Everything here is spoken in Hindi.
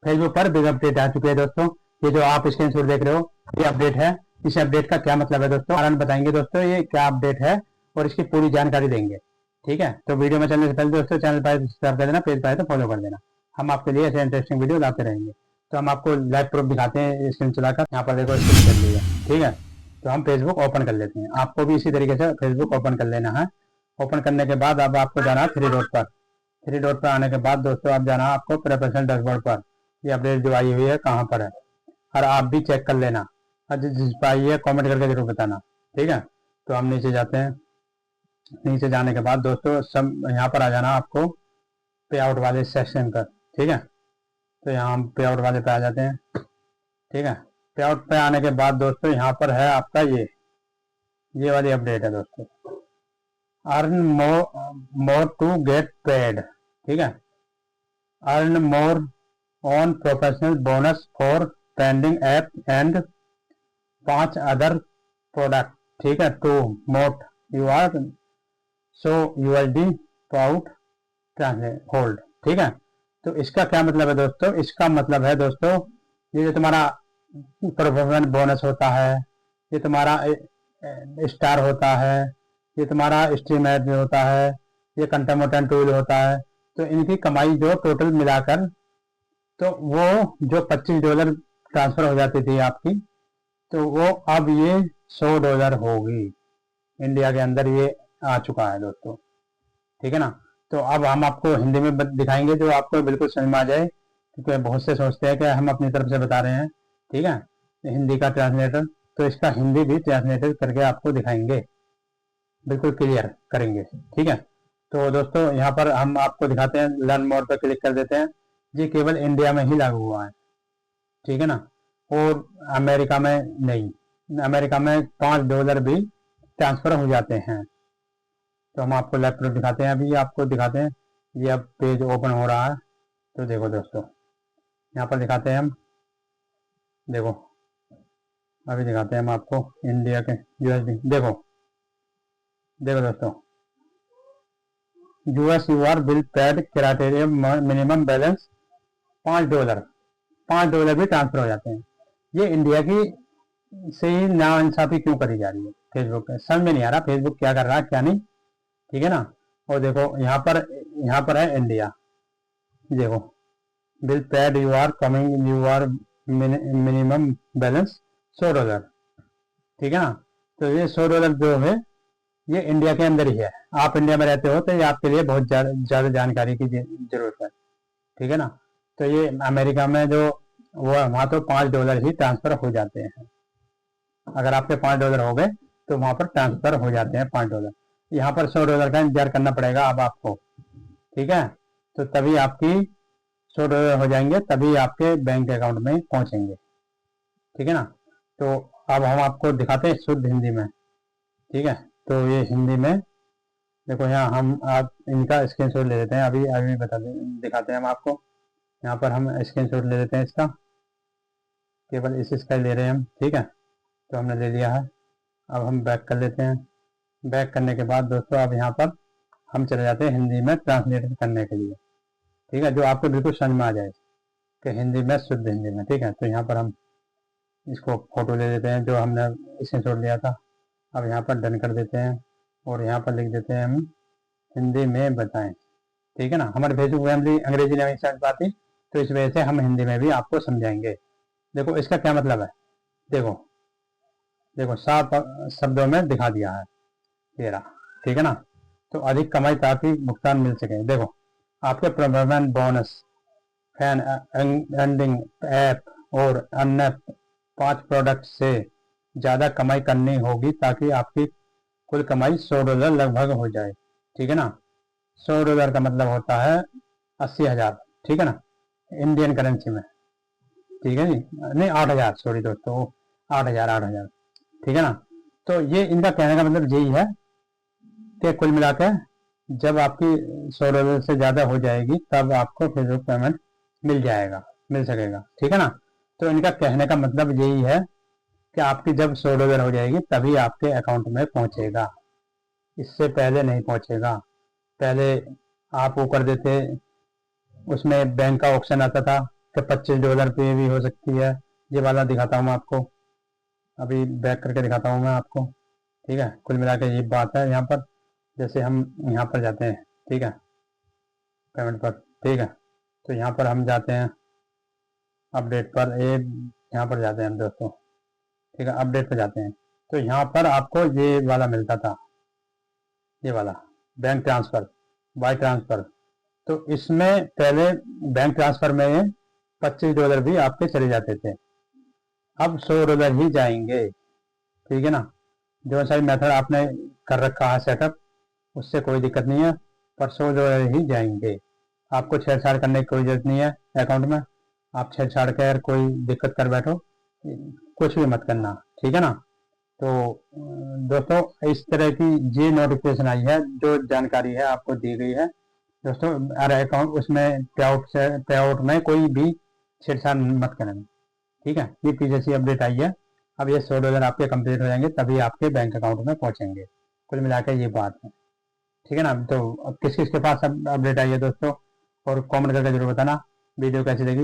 फेसबुक पर बिग अपडेट आ चुके हैं दोस्तों। ये जो आप स्क्रीनशॉट देख रहे हो ये अपडेट है। इस अपडेट का क्या मतलब है दोस्तों, कारण बताएंगे दोस्तों ये क्या अपडेट है और इसकी पूरी जानकारी देंगे। ठीक है, तो वीडियो में चलने से पहले दोस्तों चैनल पर सब्सक्राइब कर देना, पेज पर तो फॉलो कर देना। हम आपके लिए ऐसे इंटरेस्टिंग वीडियो लाते रहेंगे। तो हम आपको लाइव प्रूफ दिखाते हैं स्क्रीन चलाकर। यहाँ पर देखो स्क्रीन चल रही है। ठीक है, तो हम फेसबुक ओपन कर लेते हैं। आपको भी इसी तरीके से फेसबुक ओपन कर लेना है। ओपन करने के बाद अब आपको जाना है थ्री डॉट पर। थ्री डॉट पर आने के बाद दोस्तों आप जाना है आपको प्रोफेशनल डैशबोर्ड पर। ये अपडेट जो आई हुई है कहाँ पर है, और आप भी चेक कर लेना, और जिस पर आई है कॉमेंट करके जरूर बताना। ठीक है, तो हम नीचे जाते हैं। नीचे जाने के बाद दोस्तों सब यहाँ पर आ जाना आपको पे आउट वाले सेक्शन पर। ठीक है, तो यहाँ हम पे आउट वाले पे आ जाते हैं। ठीक है, पे आउट पे आने के बाद दोस्तों यहाँ पर है आपका ये वाली अपडेट है दोस्तों, earn more to get paid. ठीक है, earn more on professional bonus for trending app and 5 other product. ठीक है, to mote you are so USD pout hold. ठीक है, तो इसका क्या मतलब है दोस्तों, इसका मतलब है दोस्तों ये जो तुम्हारा परफॉर्मेंस बोनस होता है, ये तुम्हारा स्टार होता है, ये तुम्हारा स्ट्रीम एड होता है, ये कंटेंट टूल होता है, तो इनकी कमाई जो टोटल मिलाकर तो वो जो $25 ट्रांसफर हो जाती थी आपकी, तो वो अब ये $100 होगी। इंडिया के अंदर ये आ चुका है दोस्तों। ठीक है ना, तो अब हम आपको हिंदी में दिखाएंगे जो आपको बिल्कुल समझ में आ जाए, क्योंकि बहुत से सोचते हैं कि हम अपनी तरफ से बता रहे हैं। ठीक है, हिंदी का ट्रांसलेटर, तो इसका हिंदी भी ट्रांसलेटर करके आपको दिखाएंगे, बिल्कुल क्लियर करेंगे। ठीक है, तो दोस्तों यहाँ पर हम आपको दिखाते हैं, लर्न मोर पर क्लिक कर देते हैं। ये केवल इंडिया में ही लागू हुआ है। ठीक है ना, और अमेरिका में नहीं, अमेरिका में $5 भी ट्रांसफर हो जाते हैं। तो हम आपको लैपटॉप दिखाते हैं, अभी आपको दिखाते हैं। ये अब पेज ओपन हो रहा है, तो देखो दोस्तों यहाँ पर दिखाते हैं हम, देखो अभी दिखाते हैं हम आपको इंडिया के यूएसडी। देखो देखो दोस्तों, US you are bill paid criteria minimum balance $5 भी ट्रांसफर हो जाते हैं। ये इंडिया की से ही नाइंसाफी क्यों करी जा रही है फेसबुक पे, समझ में नहीं आ रहा फेसबुक क्या कर रहा है क्या नहीं। ठीक है ना, और देखो यहाँ पर है इंडिया। देखो bill paid you are coming you are minimum balance $100। ठीक है ना, तो ये $100 जो है ये इंडिया के अंदर ही है। आप इंडिया में रहते हो तो ये आपके लिए बहुत ज़्यादा जानकारी की जरूरत है। ठीक है ना, तो ये अमेरिका में जो वो वहाँ तो $5 ही ट्रांसफर हो जाते हैं। अगर आपके $5 हो गए तो वहाँ पर ट्रांसफर हो जाते हैं $5। यहाँ पर $100 का इंतजार करना पड़ेगा अब आपको। ठीक है, तो तभी आपकी $100 हो जाएंगे, तभी आपके बैंक अकाउंट में पहुँचेंगे। ठीक है ना, तो अब हम आपको दिखाते हैं शुद्ध हिंदी में। ठीक है, तो ये हिंदी में देखो, यहाँ हम आप इनका स्क्रीनशॉट ले लेते हैं, अभी अभी दिखाते हैं हम आपको। यहाँ पर हम स्क्रीनशॉट ले लेते हैं इसका, केवल इसका ले रहे हैं हम। ठीक है, तो हमने ले लिया है। अब हम बैक कर लेते हैं। बैक करने के बाद दोस्तों अब यहाँ पर हम चले जाते हैं हिंदी में ट्रांसलेट करने के लिए। ठीक है, जो आपको बिल्कुल समझ में आ जाए कि हिंदी में शुद्ध हिंदी में। ठीक है, तो यहाँ पर हम इसको फोटो ले लेते हैं जो हमने स्क्रीनशॉट लिया था। अब यहाँ पर डन कर देते हैं और यहाँ पर लिख देते हैं हम हिंदी में बताएं। ठीक है ना, हमारे फेसबुक फैमिली अंग्रेजी नहीं समझ पाती, तो इस वजह से हम हिंदी में भी आपको समझाएंगे। देखो इसका क्या मतलब है, देखो देखो साफ शब्दों में दिखा दिया है तेरा। ठीक है ना, तो अधिक कमाई ताकि भुगतान मिल सके। देखो आपके performance bonus, fan ending app और अन्य 5 प्रोडक्ट से ज़्यादा कमाई करनी होगी ताकि आपकी कुल कमाई $100 लगभग हो जाए। ठीक है ना, $100 का मतलब होता है 80,000। ठीक है ना, इंडियन करेंसी में। ठीक है जी, नहीं 8,000, सॉरी दोस्तों, 8,000। ठीक है ना, तो ये इनका कहने का मतलब यही है कि कुल मिलाकर जब आपकी $100 से ज़्यादा हो जाएगी तब आपको फेसबुक पेमेंट मिल सकेगा। ठीक है ना, तो इनका कहने का मतलब यही है कि आपकी जब $100 हो जाएगी तभी आपके अकाउंट में पहुंचेगा, इससे पहले नहीं पहुंचेगा। पहले आप वो कर देते, उसमें बैंक का ऑप्शन आता था, तो $25 पे भी हो सकती है। ये वाला दिखाता हूँ मैं आपको, अभी बैक करके दिखाता हूँ मैं आपको, ठीक है। कुल मिला के ये बात है यहाँ पर। जैसे हम यहाँ पर जाते हैं, ठीक है, पेमेंट पर, ठीक है, तो यहाँ पर हम जाते हैं अपडेट पर, ये यहाँ पर जाते हैं दोस्तों, ठीक है, अपडेट पर जाते हैं। तो यहाँ पर आपको ये वाला मिलता था, ये वाला बैंक ट्रांसफ़र, वाई ट्रांसफ़र। तो इसमें पहले बैंक ट्रांसफ़र में $25 भी आपके चले जाते थे, अब $100 ही जाएंगे, ठीक है ना। जो सारी मेथड आपने कर रखा है सेटअप, उससे कोई दिक्कत नहीं है, पर $100 ही जाएंगे। आपको छेड़छाड़ करने की कोई जरूरत नहीं है अकाउंट में। आप छेड़छाड़ कर कोई दिक्कत कर बैठो, कुछ भी मत करना, ठीक है ना। तो दोस्तों इस तरह की ये नोटिफिकेशन आई है, जो जानकारी है आपको दी गई है दोस्तों। अरे अकाउंट उसमें पे आउट में कोई भी छेड़छाड़ मत करना, ठीक है। ये पीछे से अपडेट आई है। अब ये $100 आपके कंप्लीट हो जाएंगे, तभी आपके बैंक अकाउंट में पहुंचेंगे। कुल मिलाकर ये बात है, ठीक है ना। तो अब किस किस के पास अपडेट आई है दोस्तों, और कमेंट करके जरूर बताना वीडियो कैसी लगी।